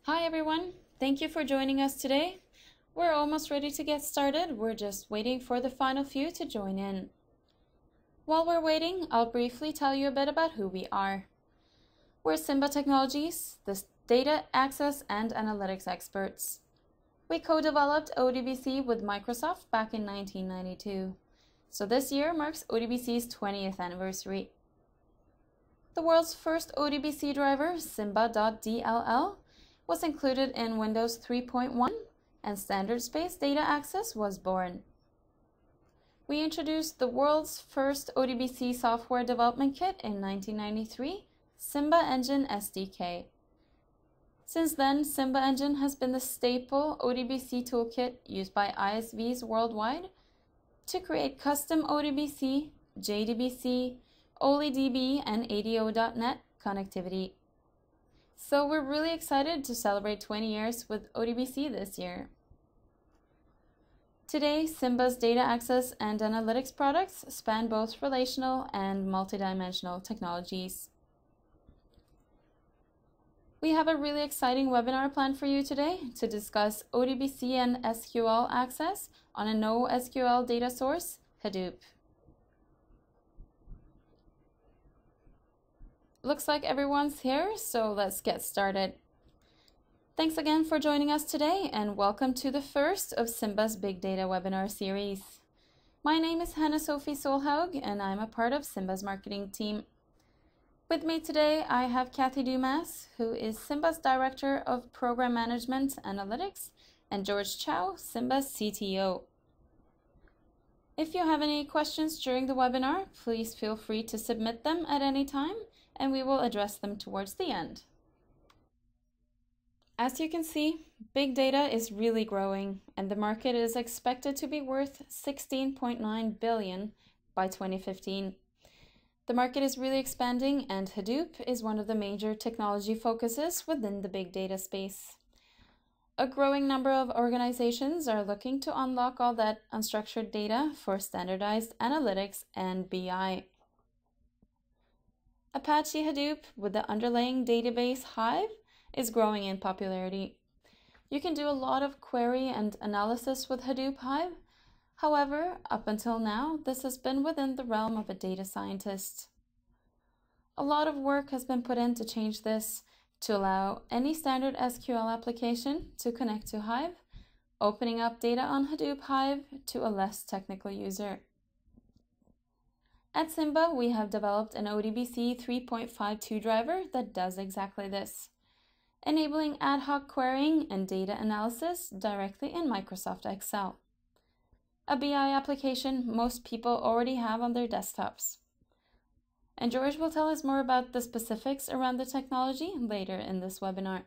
Hi everyone, thank you for joining us today. We're almost ready to get started. We're just waiting for the final few to join in. While we're waiting, I'll briefly tell you a bit about who we are. We're Simba Technologies, the data access and analytics experts. We co-developed ODBC with Microsoft back in 1992. So this year marks ODBC's 20th anniversary. The world's first ODBC driver, Simba.dll, was included in Windows 3.1, and standards-based data access was born. We introduced the world's first ODBC software development kit in 1993, Simba Engine SDK. Since then, Simba Engine has been the staple ODBC toolkit used by ISVs worldwide to create custom ODBC, JDBC, OLEDB, and ADO.NET connectivity. So we're really excited to celebrate 20 years with ODBC this year. Today, Simba's data access and analytics products span both relational and multidimensional technologies. We have a really exciting webinar planned for you today to discuss ODBC and SQL access on a NoSQL data source, Hadoop. Looks like everyone's here, so let's get started. Thanks again for joining us today, and welcome to the first of Simba's Big Data webinar series. My name is Hanne-Sophie Solhaug, and I'm a part of Simba's marketing team. With me today, I have Kathy Dumas, who is Simba's Director of Program Management Analytics, and George Chow, Simba's CTO. If you have any questions during the webinar, please feel free to submit them at any time, and we will address them towards the end. As you can see, big data is really growing, and the market is expected to be worth $16.9 billion by 2015. The market is really expanding, and Hadoop is one of the major technology focuses within the big data space. A growing number of organizations are looking to unlock all that unstructured data for standardized analytics and BI. Apache Hadoop with the underlying database Hive is growing in popularity. You can do a lot of query and analysis with Hadoop Hive. However, up until now, this has been within the realm of a data scientist. A lot of work has been put in to change this to allow any standard SQL application to connect to Hive, opening up data on Hadoop Hive to a less technical user. At Simba, we have developed an ODBC 3.52 driver that does exactly this, enabling ad hoc querying and data analysis directly in Microsoft Excel, a BI application most people already have on their desktops. And George will tell us more about the specifics around the technology later in this webinar.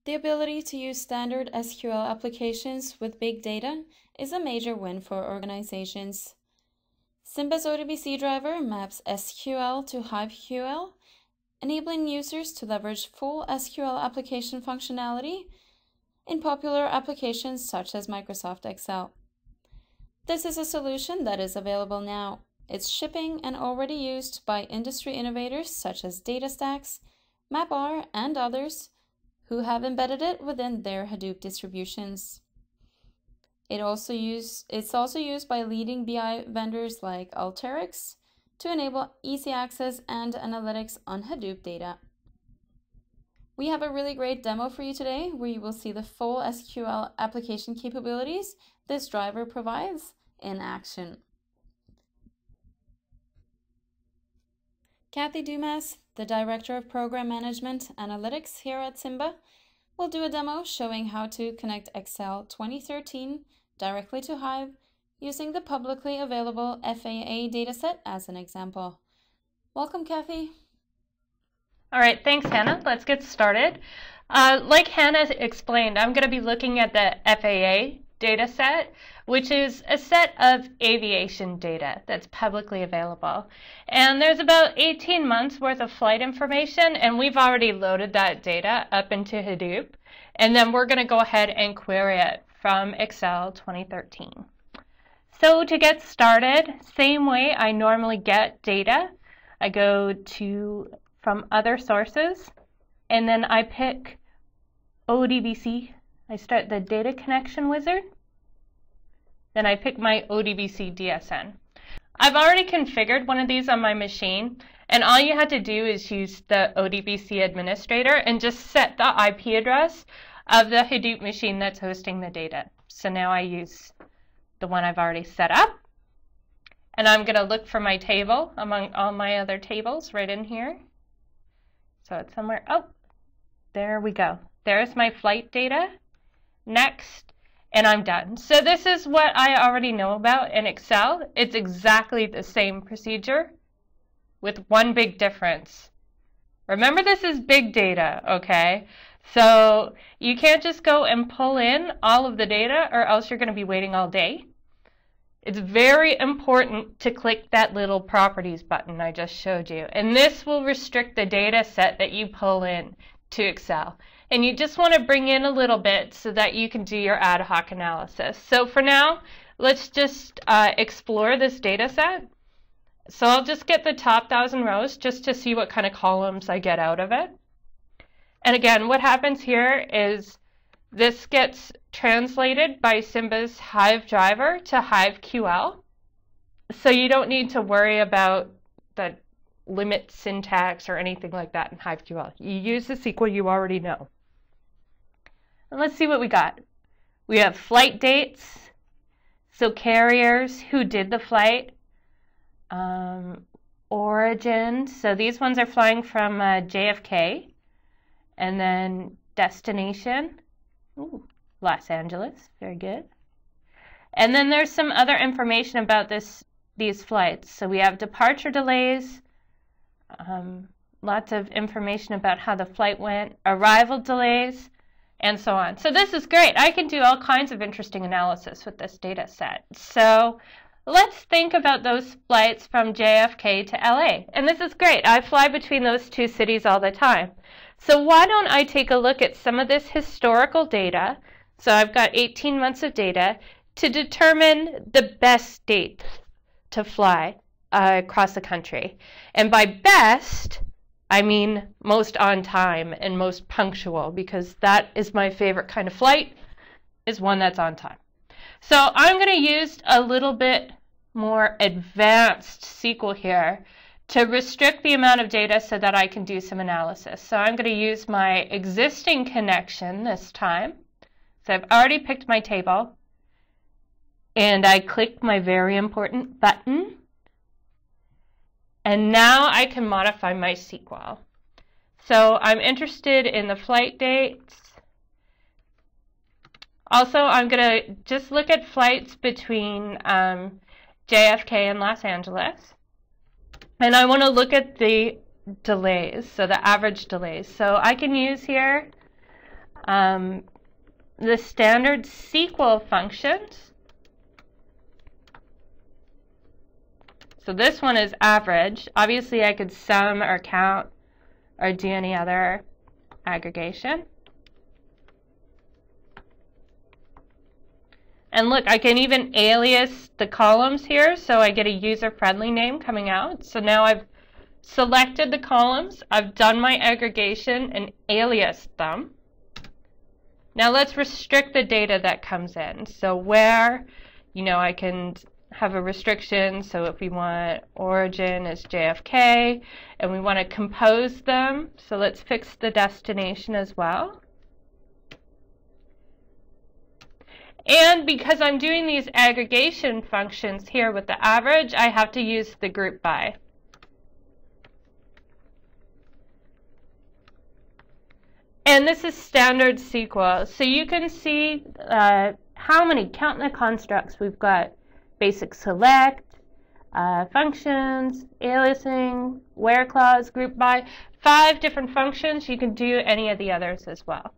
The ability to use standard SQL applications with big data is a major win for organizations. Simba's ODBC driver maps SQL to HiveQL, enabling users to leverage full SQL application functionality in popular applications such as Microsoft Excel. This is a solution that is available now. It's shipping and already used by industry innovators such as DataStax, MapR, and others who have embedded it within their Hadoop distributions. It's also used by leading BI vendors like Alteryx to enable easy access and analytics on Hadoop data. We have a really great demo for you today where you will see the full SQL application capabilities this driver provides in action. Kathy Dumas, the Director of Program Management Analytics here at Simba, will do a demo showing how to connect Excel 2013 directly to Hive using the publicly available FAA dataset as an example. Welcome, Kathy. All right, thanks, Hannah. Let's get started. Like Hannah explained, I'm going to be looking at the FAA dataset, which is a set of aviation data that's publicly available. And there's about 18 months worth of flight information, and we've already loaded that data up into Hadoop. And then we're going to go ahead and query it from Excel 2013. So to get started, same way I normally get data, I go to from other sources, and then I pick ODBC. I start the data connection wizard. Then I pick my ODBC DSN. I've already configured one of these on my machine, and all you had to do is use the ODBC administrator and just set the IP address of the Hadoop machine that's hosting the data. So now I use the one I've already set up, and I'm going to look for my table among all my other tables right in here. So it's somewhere, oh, there we go. There's my flight data. Next, and I'm done. So this is what I already know about in Excel. It's exactly the same procedure with one big difference. Remember, this is big data, okay? So you can't just go and pull in all of the data, or else you're going to be waiting all day. It's very important to click that little properties button I just showed you. And this will restrict the data set that you pull in to Excel. And you just want to bring in a little bit so that you can do your ad hoc analysis. So for now, let's just explore this data set. So I'll just get the top 1,000 rows just to see what kind of columns I get out of it. And again, what happens here is this gets translated by Simba's Hive driver to Hive QL. So you don't need to worry about the limit syntax or anything like that in Hive QL. You use the SQL you already know. And let's see what we got. We have flight dates, so carriers, who did the flight, origin, so these ones are flying from JFK, and then destination, ooh, Los Angeles, very good. And then there's some other information about these flights. So we have departure delays, lots of information about how the flight went, arrival delays, and so on. So this is great. I can do all kinds of interesting analysis with this data set. So let's think about those flights from JFK to LA. And this is great. I fly between those two cities all the time. So why don't I take a look at some of this historical data? So I've got 18 months of data to determine the best date to fly across the country. And by best, I mean most on time and most punctual, because that is my favorite kind of flight, is one that's on time. So I'm going to use a little bit more advanced SQL here to restrict the amount of data so that I can do some analysis. So I'm going to use my existing connection this time. So I've already picked my table, and I click my very important button. And now I can modify my SQL. So I'm interested in the flight dates. Also, I'm going to just look at flights between JFK and Los Angeles. And I want to look at the delays, so the average delays. So I can use here the standard SQL functions. So this one is average. Obviously, I could sum or count or do any other aggregation. And look, I can even alias the columns here, so I get a user-friendly name coming out. So now I've selected the columns, I've done my aggregation and aliased them. Now let's restrict the data that comes in. So where, I can have a restriction. So if we want origin as JFK and we want to compose them, so let's fix the destination as well. And because I'm doing these aggregation functions here with the average, I have to use the group by. And this is standard SQL. So you can see how many, count the constructs. We've got basic select, functions, aliasing, where clause, group by, 5 different functions. You can do any of the others as well.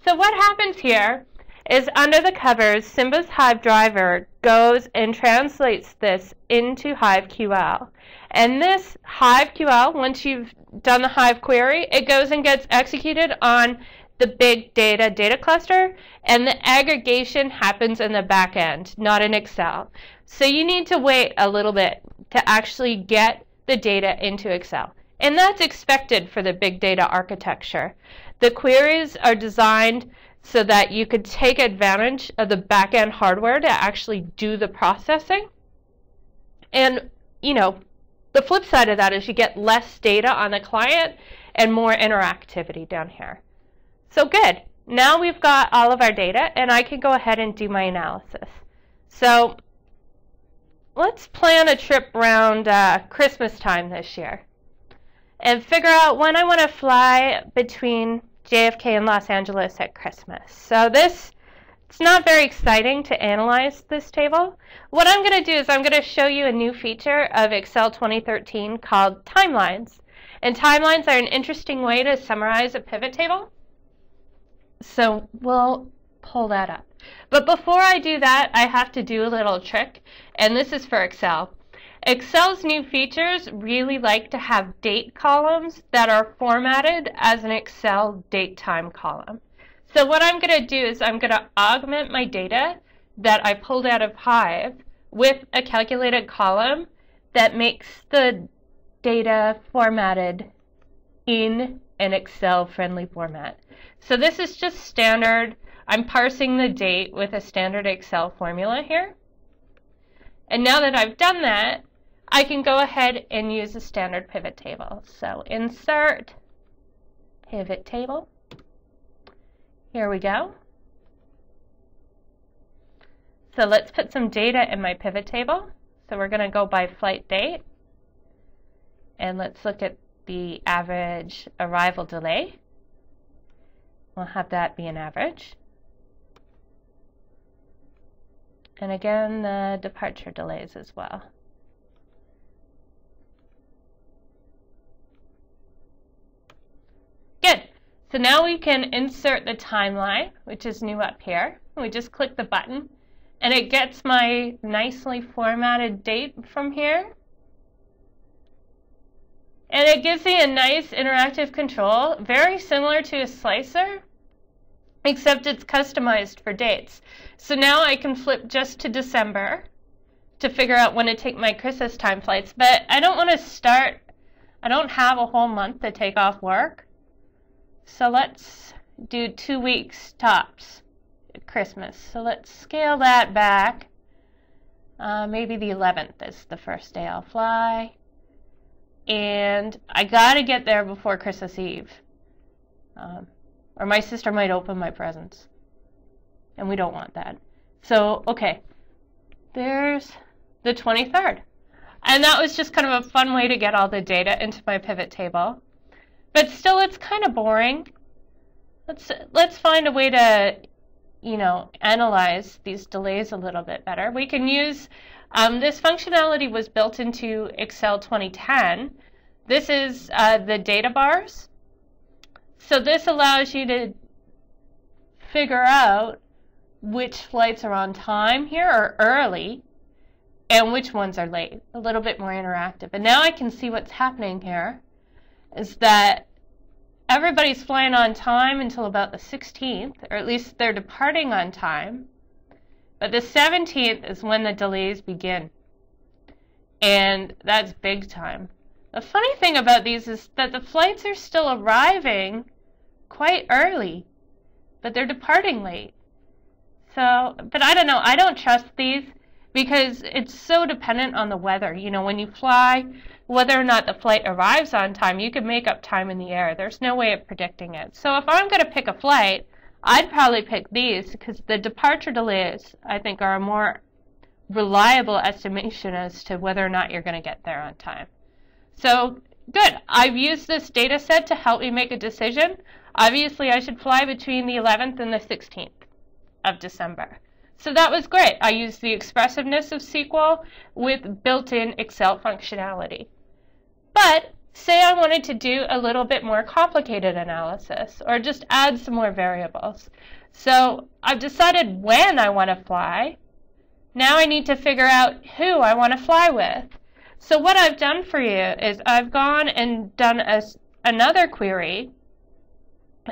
So what happens here is under the covers, Simba's Hive driver goes and translates this into Hive QL. And this Hive QL, once you've done the Hive query, it goes and gets executed on the big data cluster, and the aggregation happens in the back end, not in Excel. So you need to wait a little bit to actually get the data into Excel. And that's expected for the big data architecture. The queries are designed so that you could take advantage of the back-end hardware to actually do the processing. And, you know, the flip side of that is you get less data on the client and more interactivity down here. So good. Now we've got all of our data, and I can go ahead and do my analysis. So let's plan a trip around Christmas time this year and figure out when I want to fly between JFK and Los Angeles at Christmas. So it's not very exciting to analyze this table. What I'm going to do is I'm going to show you a new feature of Excel 2013 called timelines. And timelines are an interesting way to summarize a pivot table. So we'll pull that up. But before I do that, I have to do a little trick, and this is for Excel. Excel's new features really like to have date columns that are formatted as an Excel date time column. So what I'm going to do is I'm going to augment my data that I pulled out of Hive with a calculated column that makes the data formatted in an Excel-friendly format. So this is just standard. I'm parsing the date with a standard Excel formula here. And now that I've done that, I can go ahead and use a standard pivot table. So insert pivot table. Here we go. So let's put some data in my pivot table. So we're going to go by flight date. And let's look at the average arrival delay. We'll have that be an average. And again, the departure delays as well. Good. So now we can insert the timeline, which is new up here. We just click the button, and it gets my nicely formatted date from here. And it gives me a nice interactive control, very similar to a slicer, except it's customized for dates. So now I can flip just to December to figure out when to take my Christmas time flights. But I don't want to start, I don't have a whole month to take off work. So let's do 2 weeks tops at Christmas. So let's scale that back. Maybe the 11th is the first day I'll fly. And I got to get there before Christmas Eve. Or my sister might open my presents. And we don't want that. So, okay. There's the 23rd. And that was just kind of a fun way to get all the data into my pivot table. But still, it's kind of boring. Let's find a way to, you know, analyze these delays a little bit better. We can use, this functionality was built into Excel 2010. This is the data bars. So this allows you to figure out which flights are on time here or early and which ones are late. A little bit more interactive. And now I can see what's happening here is that everybody's flying on time until about the 16th, or at least they're departing on time. But the 17th is when the delays begin. And that's big time. The funny thing about these is that the flights are still arriving quite early, but they're departing late. So, but I don't know, I don't trust these because it's so dependent on the weather. You know, when you fly, whether or not the flight arrives on time, you can make up time in the air. There's no way of predicting it. So if I'm going to pick a flight, I'd probably pick these because the departure delays, I think, are a more reliable estimation as to whether or not you're going to get there on time. So good. I've used this data set to help me make a decision. Obviously, I should fly between the 11th and the 16th of December. So that was great. I used the expressiveness of SQL with built-in Excel functionality. But say I wanted to do a little bit more complicated analysis or just add some more variables. So I've decided when I want to fly. Now I need to figure out who I want to fly with. So what I've done for you is I've gone and done another query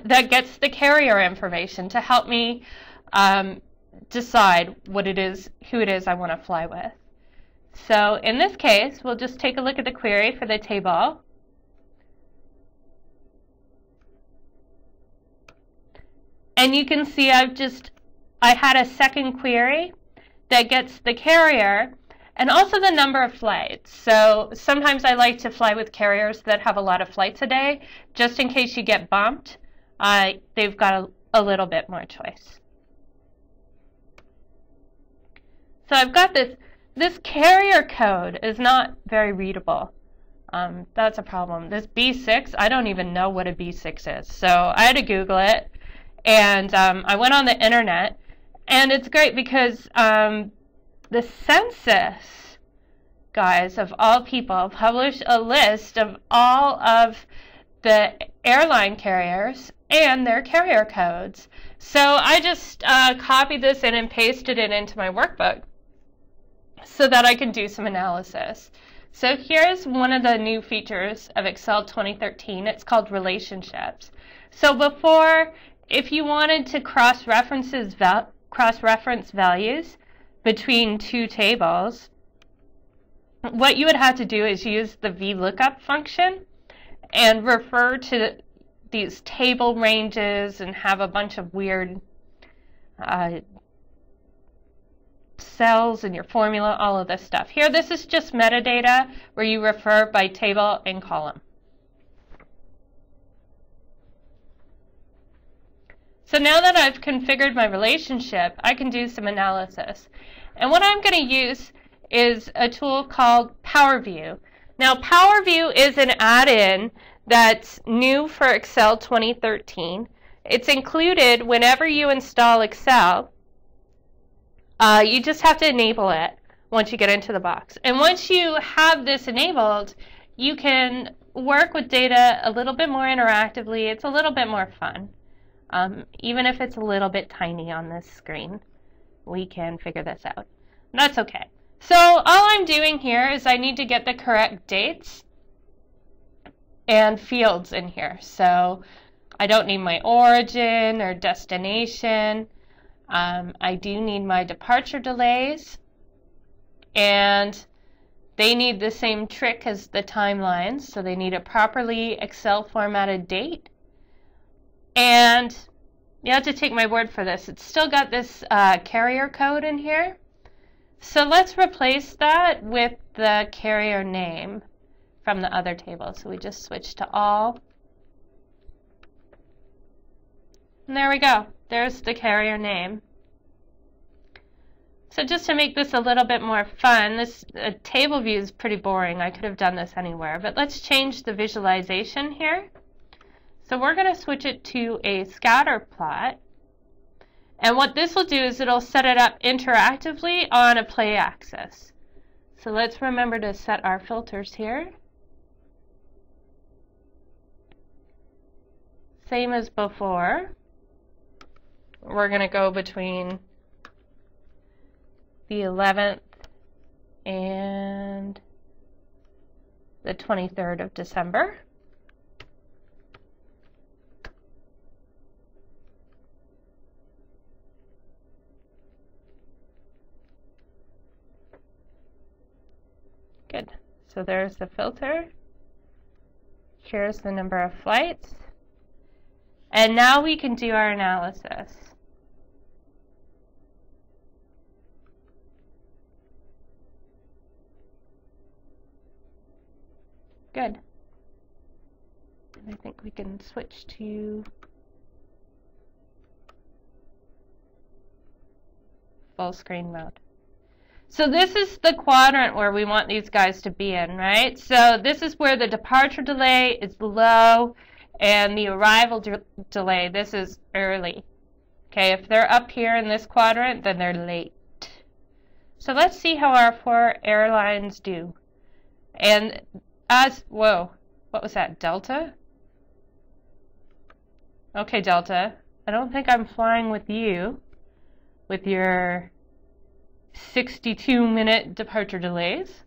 that gets the carrier information to help me decide what it is, who it is I want to fly with. So in this case, we'll just take a look at the query for the table. And you can see I had a second query that gets the carrier and also the number of flights. So sometimes I like to fly with carriers that have a lot of flights a day, just in case you get bumped. They've got a little bit more choice. So I've got this carrier code is not very readable. That's a problem. This B6, I don't even know what a B6 is. So I had to Google it, and I went on the internet, and it's great because the census, guys, of all people, published a list of all of the airline carriers and their carrier codes. So I just copied this in and pasted it into my workbook so that I can do some analysis. So here's one of the new features of Excel 2013. It's called relationships. So before, if you wanted to cross-reference values between two tables, what you would have to do is use the VLOOKUP function and refer to these table ranges and have a bunch of weird cells in your formula, all of this stuff. Here, this is just metadata where you refer by table and column. So now that I've configured my relationship, I can do some analysis. And what I'm going to use is a tool called PowerView. Now, PowerView is an add-in that's new for Excel 2013. It's included whenever you install Excel. You just have to enable it once you get into the box. And once you have this enabled, you can work with data a little bit more interactively. It's a little bit more fun. Even if it's a little bit tiny on this screen, we can figure this out. That's okay. So all I'm doing here is I need to get the correct dates and fields in here. So I don't need my origin or destination. I do need my departure delays, and they need the same trick as the timelines, so they need a properly Excel formatted date. And you have to take my word for this. It's still got this carrier code in here. So let's replace that with the carrier name from the other table. So we just switch to all. And there we go. There's the carrier name. So just to make this a little bit more fun, this table view is pretty boring. I could have done this anywhere. But let's change the visualization here. So we're going to switch it to a scatter plot. And what this will do is it'll set it up interactively on a play axis. So let's remember to set our filters here. Same as before. We're going to go between the 11th and the 23rd of December. Good. So there's the filter. Here's the number of flights. And now we can do our analysis. Good. I think we can switch to full screen mode. So this is the quadrant where we want these guys to be in, right? So this is where the departure delay is low and the arrival delay, this is early. Okay, if they're up here in this quadrant, then they're late. So let's see how our 4 airlines do. And whoa, what was that, Delta? Okay, Delta, I don't think I'm flying with you with your 62-minute departure delays.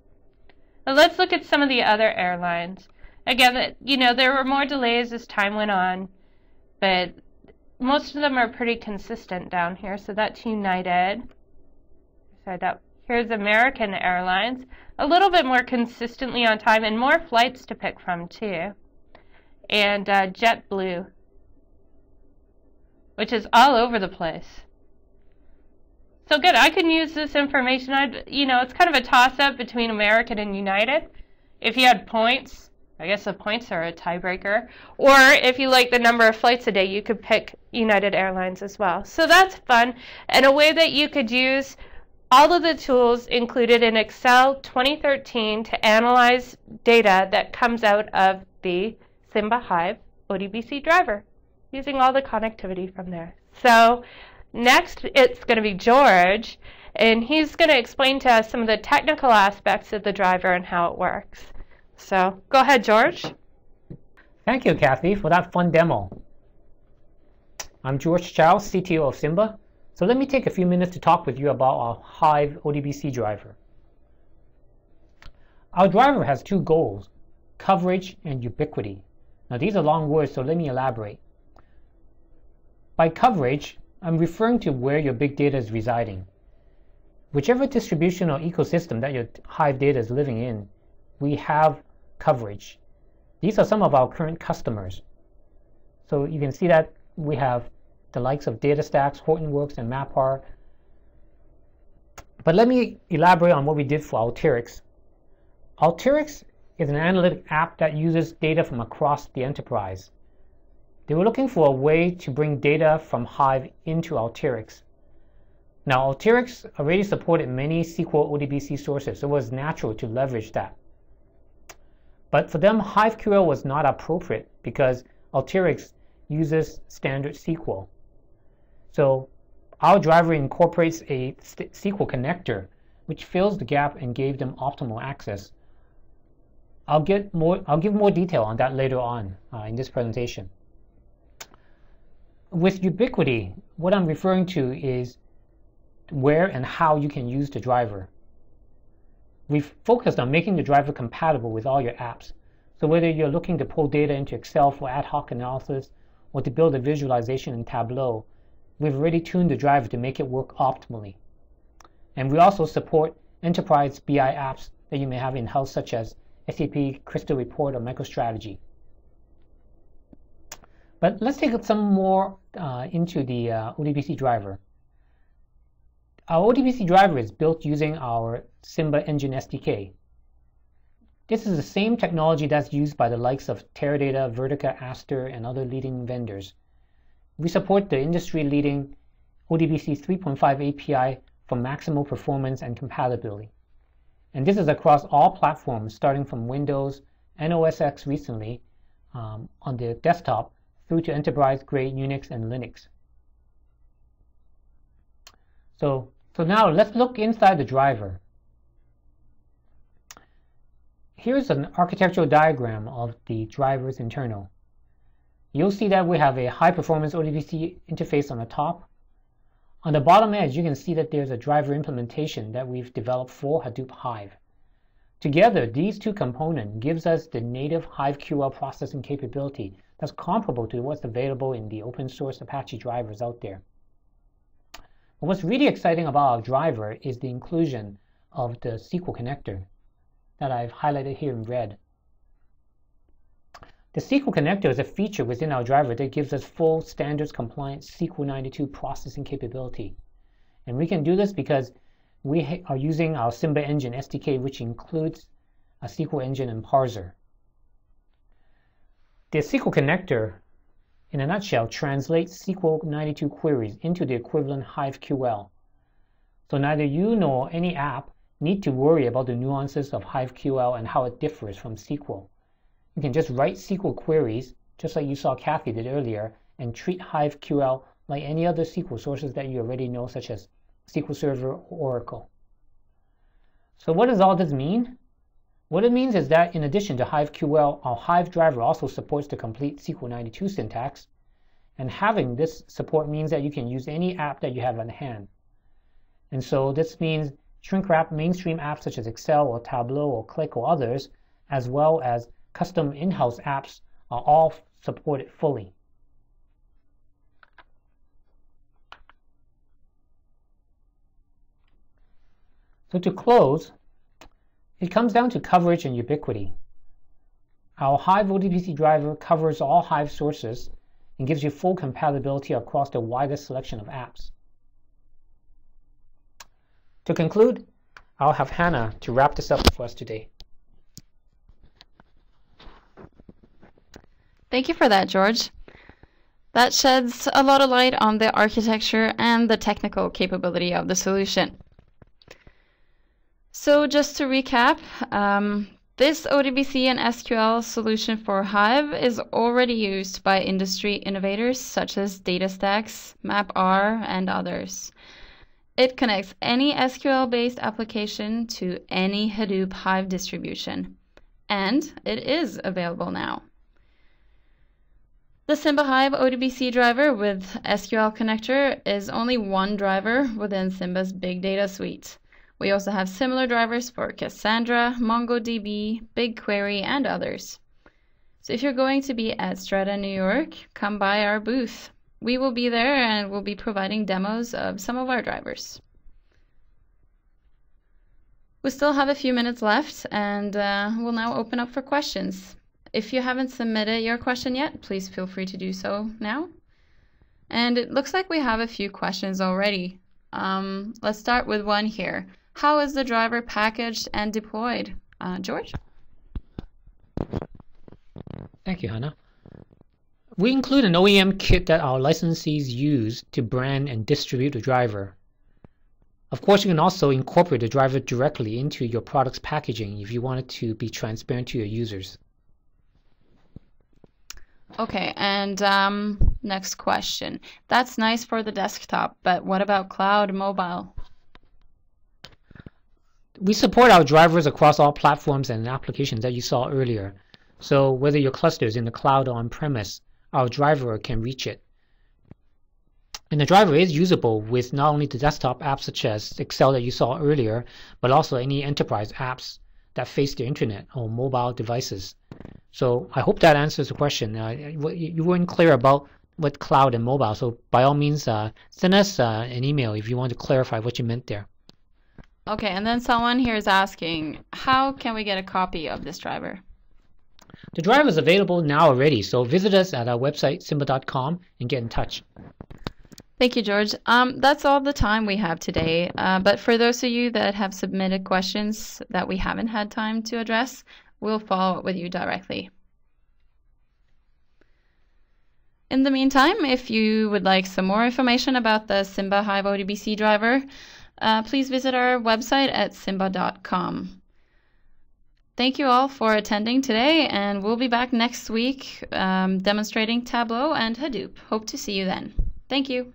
Now let's look at some of the other airlines. Again, you know, there were more delays as time went on, but most of them are pretty consistent down here. So that's United. Here's American Airlines. A little bit more consistently on time and more flights to pick from too. And JetBlue. which is all over the place. So good, I can use this information. It's kind of a toss-up between American and United. If you had points, I guess the points are a tiebreaker. Or if you like the number of flights a day, you could pick United Airlines as well. So that's fun, and a way that you could use all of the tools included in Excel 2013 to analyze data that comes out of the Simba Hive ODBC Driver, using all the connectivity from there. So next, it's going to be George, and he's going to explain to us some of the technical aspects of the driver and how it works. So go ahead, George. Thank you, Kathy, for that fun demo. I'm George Chow, CTO of Simba. So let me take a few minutes to talk with you about our Hive ODBC driver. Our driver has two goals, coverage and ubiquity. Now these are long words, so let me elaborate. By coverage, I'm referring to where your big data is residing. Whichever distribution or ecosystem that your Hive data is living in, we have coverage. These are some of our current customers. So you can see that we have the likes of DataStax, Hortonworks, and MapR. But let me elaborate on what we did for Alteryx. Alteryx is an analytic app that uses data from across the enterprise. They were looking for a way to bring data from Hive into Alteryx. Now, Alteryx already supported many SQL ODBC sources, so it was natural to leverage that. But for them, HiveQL was not appropriate because Alteryx uses standard SQL. So our driver incorporates a SQL connector, which fills the gap and gave them optimal access. I'll give more detail on that later on in this presentation. With ubiquity, what I'm referring to is where and how you can use the driver. We've focused on making the driver compatible with all your apps. So whether you're looking to pull data into Excel for ad hoc analysis or to build a visualization in Tableau, we've already tuned the driver to make it work optimally. And we also support enterprise BI apps that you may have in-house, such as SAP Crystal Report or MicroStrategy. But let's take some more into the ODBC driver. Our ODBC driver is built using our Simba Engine SDK. This is the same technology that's used by the likes of Teradata, Vertica, Aster, and other leading vendors. We support the industry-leading ODBC 3.5 API for maximal performance and compatibility. And this is across all platforms, starting from Windows and OS X recently on the desktop through to enterprise-grade Unix and Linux. So now let's look inside the driver. Here's an architectural diagram of the driver's internal. You'll see that we have a high-performance ODBC interface on the top. On the bottom edge, you can see that there's a driver implementation that we've developed for Hadoop Hive. Together, these two components gives us the native HiveQL processing capability that's comparable to what's available in the open source Apache drivers out there. But what's really exciting about our driver is the inclusion of the SQL connector that I've highlighted here in red. The SQL connector is a feature within our driver that gives us full standards compliant SQL 92 processing capability. And we can do this because we are using our Simba Engine SDK, which includes a SQL engine and parser. The SQL connector, in a nutshell, translates SQL 92 queries into the equivalent HiveQL. So neither you nor any app need to worry about the nuances of HiveQL and how it differs from SQL. You can just write SQL queries, just like you saw Kathy did earlier, and treat HiveQL like any other SQL sources that you already know, such as SQL Server or Oracle. So what does all this mean? What it means is that in addition to HiveQL, our Hive driver also supports the complete SQL 92 syntax, and having this support means that you can use any app that you have on hand. And so this means shrink-wrap mainstream apps such as Excel or Tableau or Qlik or others, as well as custom in-house apps, are all supported fully. So to close, it comes down to coverage and ubiquity. Our Hive ODBC driver covers all Hive sources, and gives you full compatibility across the widest selection of apps. To conclude, I'll have Hannah to wrap this up for us today. Thank you for that, George. That sheds a lot of light on the architecture and the technical capability of the solution. So just to recap, this ODBC and SQL solution for Hive is already used by industry innovators such as DataStax, MapR, and others. It connects any SQL-based application to any Hadoop Hive distribution, and it is available now. The Simba Hive ODBC driver with SQL connector is only one driver within Simba's big data suite. We also have similar drivers for Cassandra, MongoDB, BigQuery, and others. So if you're going to be at Strata New York, come by our booth. We will be there and we'll be providing demos of some of our drivers. We still have a few minutes left, and we'll now open up for questions. If you haven't submitted your question yet, please feel free to do so now. And it looks like we have a few questions already. Let's start with one here. How is the driver packaged and deployed? George? Thank you, Hannah. We include an OEM kit that our licensees use to brand and distribute the driver. Of course, you can also incorporate the driver directly into your product's packaging if you want it to be transparent to your users. Okay, and next question. That's nice for the desktop, but what about cloud mobile? We support our drivers across all platforms and applications that you saw earlier. So whether your cluster is in the cloud or on-premise, our driver can reach it. And the driver is usable with not only the desktop apps such as Excel that you saw earlier, but also any enterprise apps that face the internet or mobile devices. So I hope that answers the question. You weren't clear about what cloud and mobile, so by all means send us an email if you want to clarify what you meant there. Okay, and then someone here is asking, how can we get a copy of this driver? The driver is available now already, so visit us at our website, simba.com, and get in touch. Thank you, George. That's all the time we have today, but for those of you that have submitted questions that we haven't had time to address, we'll follow up with you directly. In the meantime, if you would like some more information about the Simba Hive ODBC driver, please visit our website at simba.com. Thank you all for attending today, and we'll be back next week demonstrating Tableau and Hadoop. Hope to see you then. Thank you.